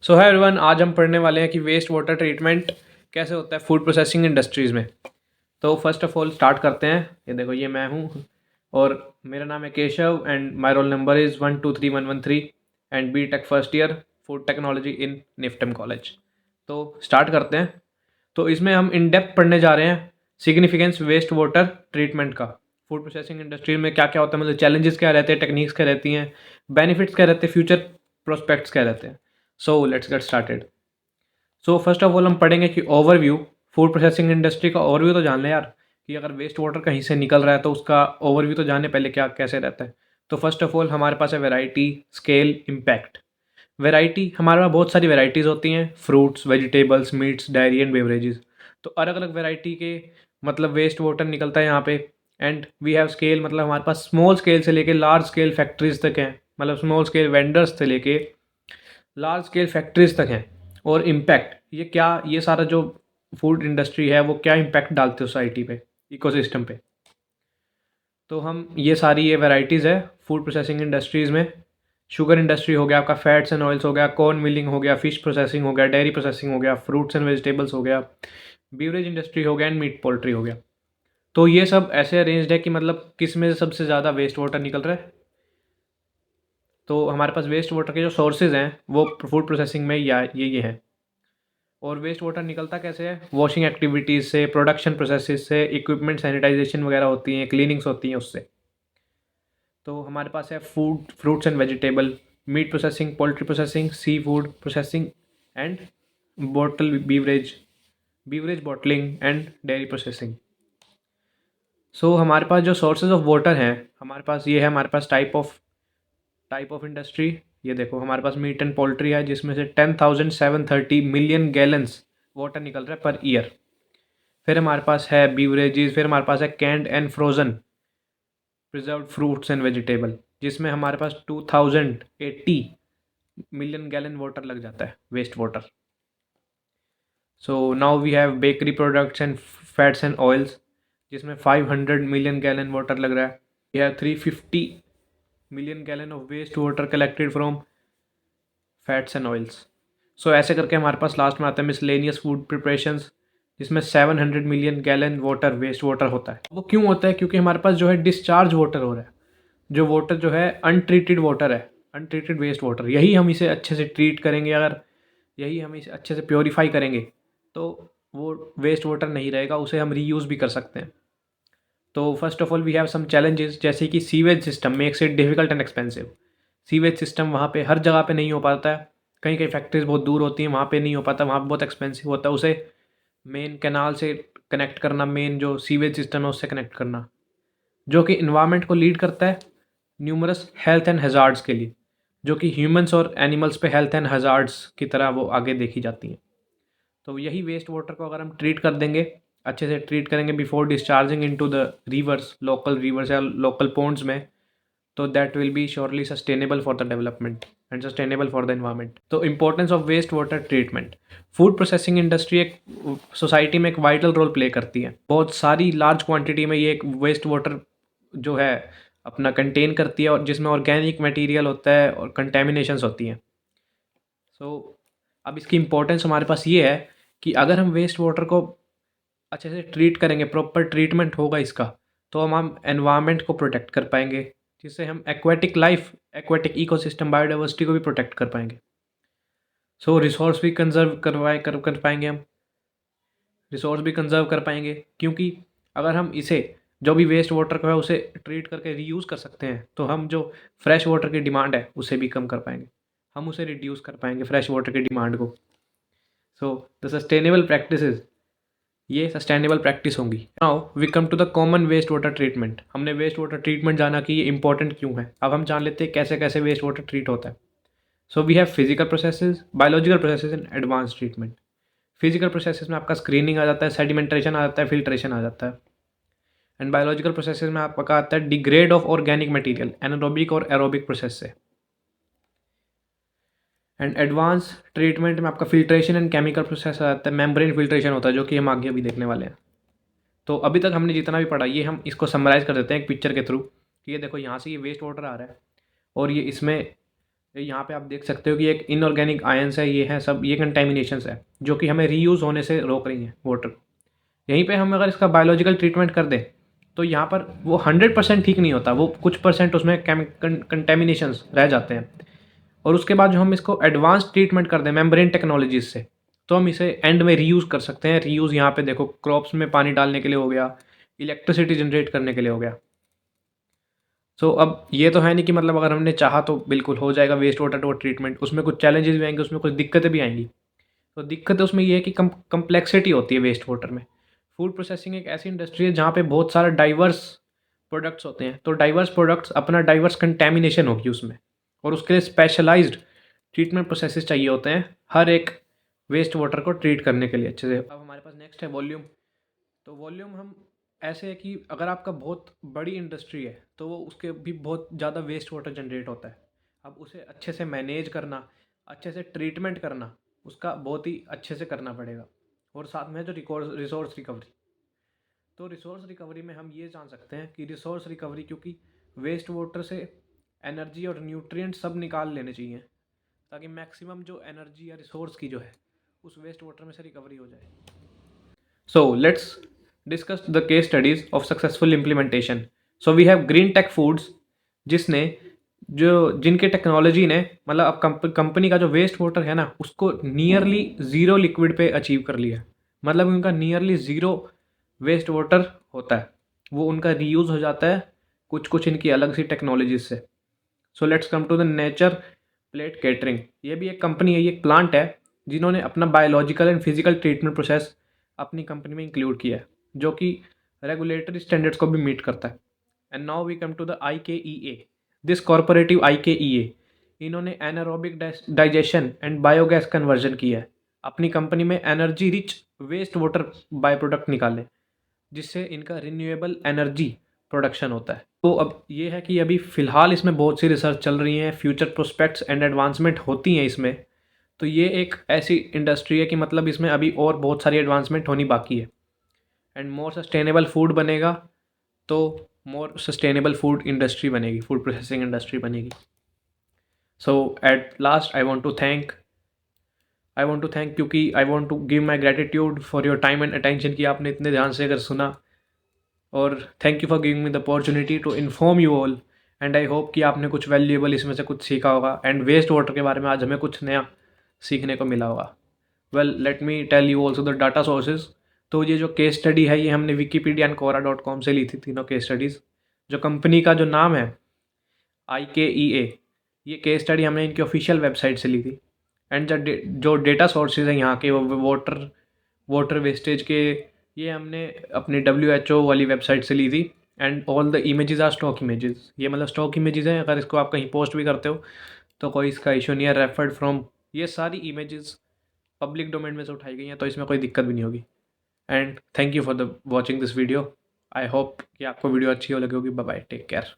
सो है एवरीवन, आज हम पढ़ने वाले हैं कि वेस्ट वाटर ट्रीटमेंट कैसे होता है फूड प्रोसेसिंग इंडस्ट्रीज़ में। तो फर्स्ट ऑफ ऑल स्टार्ट करते हैं। ये देखो, ये मैं हूँ और मेरा नाम है Keshav and my roll number is 123113 and B tech first year food technology in NIFTEM college. तो स्टार्ट करते हैं। तो इसमें हम इन डेप्थ पढ़ने जा रहे हैं सिग्निफिकेंस वेस्ट वाटर ट्रीटमेंट का। फूड प्रोसेसिंग इंडस्ट्री में क्या क्या होता है, मतलब चैलेंजेस क्या रहते हैं, टेक्निक्स क्या रहती हैं, बेनिफिट्स क्या रहते हैं, फ्यूचर प्रोस्पेक्ट्स क्या रहते हैं। So let's get started. So first of all हम पढ़ेंगे कि ओवरव्यू, फूड प्रोसेसिंग इंडस्ट्री का ओवरव्यू तो जान लें यार, कि अगर वेस्ट वाटर कहीं से निकल रहा है तो उसका ओवरव्यू तो जाने पहले क्या कैसे रहता है। तो फर्स्ट ऑफ ऑल हमारे पास है वैरायटी, स्केल, इम्पैक्ट। वैरायटी, हमारे पास बहुत सारी वैरायटीज़ होती हैं, fruits, vegetables, meets, diary and beverages. तो अलग अलग वैरायटी के मतलब वेस्ट वाटर निकलता है यहाँ पे। एंड वी हैव स्केल, मतलब हमारे पास स्मॉल स्केल से लेके लार्ज स्केल फैक्ट्रीज तक हैं, मतलब स्मॉल स्केल वेंडर्स से लेके लार्ज स्केल फैक्ट्रीज तक हैं। और इम्पैक्ट, ये क्या, ये सारा जो फूड इंडस्ट्री है वो क्या इम्पैक्ट डालती है सोसाइटी पे, इकोसिस्टम पे। तो हम ये सारी ये वैराइटीज़ है फूड प्रोसेसिंग इंडस्ट्रीज़ में। शुगर इंडस्ट्री हो गया आपका, फैट्स एंड ऑयल्स हो गया, कॉर्न मिलिंग हो गया, फिश प्रोसेसिंग हो गया, डेयरी प्रोसेसिंग हो गया, फ्रूट्स एंड वेजिटेबल्स हो गया, बीवरेज इंडस्ट्री हो गया एंड मीट पोल्ट्री हो गया। तो ये सब ऐसे अरेंज्ड है कि मतलब किस में से सबसे ज़्यादा वेस्ट वाटर निकल रहा है। तो हमारे पास वेस्ट वाटर के जो सोर्सेज हैं वो फूड प्रोसेसिंग में या ये हैं। और वेस्ट वाटर निकलता कैसे है, वॉशिंग एक्टिविटीज़ से, प्रोडक्शन प्रोसेसेस से, इक्विपमेंट सैनिटाइजेशन वगैरह होती हैं, क्लीनिंग्स होती हैं उससे। तो हमारे पास है food, fruits and vegetable, meat processing, poultry processing, seafood processing and bottle beverage, beverage bottling and dairy processing. So हमारे पास जो सोर्सेज ऑफ वाटर हैं, हमारे पास ये है, हमारे पास टाइप ऑफ इंडस्ट्री। ये देखो, हमारे पास मीट एंड पोल्ट्री है जिसमें से 10,730 मिलियन गैलन्स वाटर निकल रहा है पर ईयर। फिर हमारे पास है बीवरेजेस, फिर हमारे पास है canned and frozen preserved fruits and vegetable, जिसमें हमारे पास 2080 मिलियन गैलन वाटर लग जाता है, waste water. So now we have bakery products and fats and oils, जिसमें 500 मिलियन गैलन वाटर लग रहा है। We have 350 million gallon of waste water collected from fats and oils. So ऐसे करके हमारे पास लास्ट में आता है मिसलेनियस फूड प्रिपरेशंस, जिसमें 700 million gallon water waste water होता है। वो क्यों होता है, क्योंकि हमारे पास जो है डिस्चार्ज वाटर हो रहा है, जो वाटर जो है अनट्रीटेड वाटर है, अनट्रीटेड वेस्ट वाटर। यही हम इसे अच्छे से ट्रीट करेंगे, अगर यही हम इसे अच्छे से प्योरीफाई करेंगे तो वो वेस्ट वाटर नहीं रहेगा, उसे हम रीयूज़ भी कर सकते हैं। तो first of all we have some challenges, जैसे कि sewage system makes it difficult and expensive. Sewage system वहाँ पे हर जगह पे नहीं हो पाता है, कहीं कहीं फैक्ट्रीज बहुत दूर होती हैं, वहाँ पे नहीं हो पाता, वहाँ पे बहुत एक्सपेंसिव होता है उसे मेन कैनाल से कनेक्ट करना, मेन जो सीवेज सिस्टम है उससे कनेक्ट करना, जो कि इन्वायरमेंट को लीड करता है न्यूमरस हेल्थ एंड हैज़ार्ड्स के लिए, जो कि ह्यूमंस और एनिमल्स पे हेल्थ एंड हैज़ार्ड्स की तरह वो आगे देखी जाती हैं। तो यही वेस्ट वाटर को अगर हम ट्रीट कर देंगे, अच्छे से ट्रीट करेंगे before discharging into the rivers, local rivers या लोकल पॉन्ड्स में, तो that will be surely sustainable for the development and sustainable for the environment. तो importance of waste water treatment, food processing industry एक society में एक vital role play करती है। बहुत सारी लार्ज क्वांटिटी में ये एक वेस्ट वाटर जो है अपना कंटेन करती है, और जिसमें ऑर्गेनिक मटेरियल होता है और कंटेमिनेशंस होती हैं। अब इसकी इम्पोर्टेंस हमारे पास ये है कि अगर हम वेस्ट वाटर को अच्छे से ट्रीट करेंगे, प्रॉपर ट्रीटमेंट होगा इसका, तो हम एनवायरनमेंट को प्रोटेक्ट कर पाएंगे, जिससे हम aquatic life, aquatic ecosystem, biodiversity को भी प्रोटेक्ट कर पाएंगे। रिसोर्स भी कंजर्व कर पाएंगे हम, रिसोर्स भी कंजर्व कर पाएंगे, क्योंकि अगर हम इसे जो भी वेस्ट वाटर को है उसे ट्रीट करके रीयूज़ कर सकते हैं, तो हम जो फ्रेश वाटर की डिमांड है उसे भी कम कर पाएंगे, हम उसे रिड्यूस कर पाएंगे फ्रेश वाटर की डिमांड को। द सस्टेनेबल प्रैक्टिसेस, ये सस्टेनेबल प्रैक्टिस होंगी। Now we come to the common waste water treatment. हमने वेस्ट वाटर ट्रीटमेंट जाना कि ये इंपॉर्टेंट क्यों है, अब हम जान लेते हैं कैसे कैसे वेस्ट वाटर ट्रीट होता है। So we have physical processes, biological processes and advance treatment. Physical processes में आपका स्क्रीनिंग आ जाता है, सेडिमेंटेशन आ जाता है, फिल्ट्रेशन आ जाता है। एंड बायोलॉजिकल प्रोसेसेस में आपका आता है degrade of organic material, anaerobic और एरोबिक प्रोसेस से। एंड एडवांस ट्रीटमेंट में आपका फिल्ट्रेशन एंड केमिकल प्रोसेस आ जाता है, मेम्ब्रेन फिल्ट्रेशन होता है, जो कि हम आगे अभी देखने वाले हैं। तो अभी तक हमने जितना भी पढ़ा, ये हम इसको समराइज़ कर देते हैं एक पिक्चर के थ्रू कि ये देखो, यहाँ से ये वेस्ट वाटर आ रहा है और ये इसमें यहाँ पे आप देख सकते हो कि एक इनऑर्गेनिक आयंस है, ये है सब, ये कंटेमिनेशंस है जो कि हमें रीयूज़ होने से रोक रही हैं वाटर को। यहीं पे हम अगर इसका बायोलॉजिकल ट्रीटमेंट कर दें तो यहाँ पर वो 100% ठीक नहीं होता, वो कुछ परसेंट उसमें कंटेमिनेशंस रह जाते हैं। और उसके बाद जो हम इसको एडवांस ट्रीटमेंट कर दें मेम्ब्रेन टेक्नोलॉजीज से, तो हम इसे एंड में रीयूज़ कर सकते हैं। रीयूज़ यहाँ पे देखो क्रॉप्स में पानी डालने के लिए हो गया, इलेक्ट्रिसिटी जनरेट करने के लिए हो गया। सो अब ये तो है नहीं कि मतलब अगर हमने चाहा तो बिल्कुल हो जाएगा वेस्ट वाटर टू ट्रीटमेंट, उसमें कुछ चैलेंजेस भी आएंगे, उसमें कुछ दिक्कतें भी आएंगी। तो दिक्कत उसमें ये है कि कम्प्लेक्सिटी होती है वेस्ट वाटर में। फूड प्रोसेसिंग एक ऐसी इंडस्ट्री है जहाँ पे बहुत सारा डाइवर्स प्रोडक्ट्स होते हैं, तो डाइवर्स प्रोडक्ट्स अपना डाइवर्स कंटेमिनेशन होगी उसमें, और उसके लिए स्पेशलाइज्ड ट्रीटमेंट प्रोसेसेस चाहिए होते हैं हर एक वेस्ट वाटर को ट्रीट करने के लिए अच्छे से। अब हमारे पास नेक्स्ट है वॉल्यूम। तो वॉल्यूम हम ऐसे है कि अगर आपका बहुत बड़ी इंडस्ट्री है तो वो उसके भी बहुत ज़्यादा वेस्ट वाटर जनरेट होता है। अब उसे अच्छे से मैनेज करना, अच्छे से ट्रीटमेंट करना, उसका बहुत ही अच्छे से करना पड़ेगा। और साथ में जो रिसोर्स रिकवरी, तो रिसोर्स रिकवरी में हम ये जान सकते हैं कि रिसोर्स रिकवरी, क्योंकि वेस्ट वाटर से एनर्जी और न्यूट्रिएंट सब निकाल लेने चाहिए ताकि मैक्सिमम जो एनर्जी या रिसोर्स की जो है उस वेस्ट वाटर में से रिकवरी हो जाए। So let's discuss the case studies of successful implementation. So we have Green Tech Foods, जिसने जिनके टेक्नोलॉजी ने मतलब अब कंपनी का जो वेस्ट वाटर है ना उसको नियरली ज़ीरो लिक्विड पे अचीव कर लिया। मतलब उनका नियरली ज़ीरो वेस्ट वाटर होता है, वो उनका रीयूज़ हो जाता है कुछ कुछ इनकी अलग सी टेक्नोलॉजीज से। So let's come to the nature plate catering. ये भी एक कंपनी है, ये एक प्लांट है जिन्होंने अपना biological and physical treatment process अपनी कंपनी में इंक्लूड किया है जो कि रेगुलेटरी स्टैंडर्ड्स को भी मीट करता है। And now we come to the IKEA। This corporative IKEA, इन्होंने anaerobic digestion and biogas conversion किया है। अपनी कंपनी में energy rich waste water by product निकाले जिससे इनका रिन्यूएबल एनर्जी प्रोडक्शन होता है। तो अब ये है कि अभी फ़िलहाल इसमें बहुत सी रिसर्च चल रही हैं, फ्यूचर प्रोस्पेक्ट्स एंड एडवांसमेंट होती हैं इसमें। तो ये एक ऐसी इंडस्ट्री है कि मतलब इसमें अभी और बहुत सारी एडवांसमेंट होनी बाकी है। एंड मोर सस्टेनेबल फूड बनेगा तो मोर सस्टेनेबल फूड इंडस्ट्री बनेगी, फूड प्रोसेसिंग इंडस्ट्री बनेगी। So at last I want to thank क्योंकि I want to give my gratitude for your time and attention कि आपने इतने ध्यान से अगर सुना, और thank you for giving me the opportunity to inform you all. And I hope कि आपने कुछ वैल्यूएबल इसमें से कुछ सीखा होगा एंड वेस्ट वाटर के बारे में आज हमें कुछ नया सीखने को मिला होगा। Well let me tell you also the data sources. तो ये जो केस स्टडी है ये हमने विकीपीडिया एंड कोरा.com से ली थी, तीनों केस स्टडीज़। जो कंपनी का जो नाम है IKEA, ये केस स्टडी हमने इनकी ऑफिशियल वेबसाइट से ली थी। एंड जो डेटा सोर्सेज हैं यहाँ के वो वाटर वेस्टेज के, ये हमने अपनी WHO वाली वेबसाइट से ली थी। And all the images are stock images, ये मतलब स्टॉक इमेजेस हैं, अगर इसको आप कहीं पोस्ट भी करते हो तो कोई इसका इशू नहीं है। रेफर्ड फ्रॉम, ये सारी इमेजेस पब्लिक डोमेन में से उठाई गई हैं तो इसमें कोई दिक्कत भी नहीं होगी। And thank you for the watching this video. I hope कि आपको वीडियो अच्छी हो लगी होगी। Bye bye, take care.